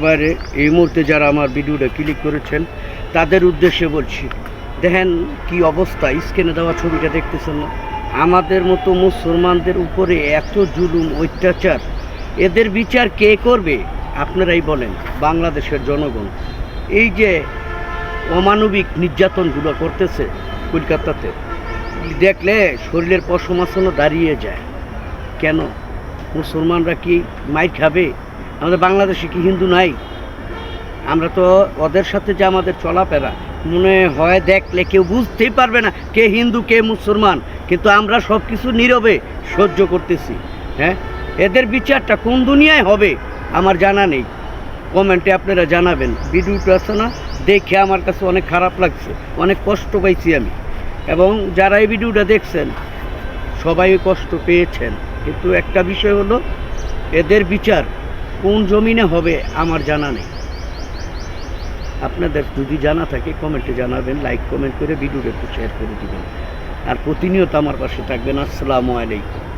বাইরে এই মুহূর্তে যারা আমার ভিডিওটা ক্লিক করেছেন তাদের উদ্দেশ্যে বলছি, দেখেন কি অবস্থা, স্ক্রিনে দেওয়া ছবিটা দেখতেছেন না? আমাদের মতো মুসলমানদের উপরে এত জুলুম অত্যাচার, এদের বিচার কে করবে? আপনারাই বলেন, বাংলাদেশের জনগণ। এই যে অমানবিক নির্যাতনগুলো করতেছে কলকাতাতে, দেখলে শরীরের পশমাসনও দাঁড়িয়ে যায়। কেন? মুসলমানরা কি মাইর খাবে? আমাদের বাংলাদেশে কি হিন্দু নাই? আমরা তো ওদের সাথে যে আমাদের চলাফেরা, মনে হয় দেখলে কেউ বুঝতেই পারবে না কে হিন্দু কে মুসলমান, কিন্তু আমরা সব কিছু নীরবে সহ্য করতেছি। হ্যাঁ, এদের বিচারটা কোন দুনিয়ায় হবে আমার জানা নেই। কমেন্টে আপনারা জানাবেন। ভিডিওটা আছে না, দেখে আমার কাছে অনেক খারাপ লাগছে, অনেক কষ্ট পাইছি আমি, এবং যারা এই ভিডিওটা দেখছেন সবাই কষ্ট পেয়েছেন। কিন্তু একটা বিষয় হলো, এদের বিচার কোন জমিনে হবে আমার জানা নেই। আপনাদের যদি জানা থাকে কমেন্টে জানাবেন, লাইক কমেন্ট করে ভিডিওটা একটু শেয়ার করে দিবেন, আর প্রতিনিয়ত আমার পাশে থাকবেন। আসসালামু আলাইকুম।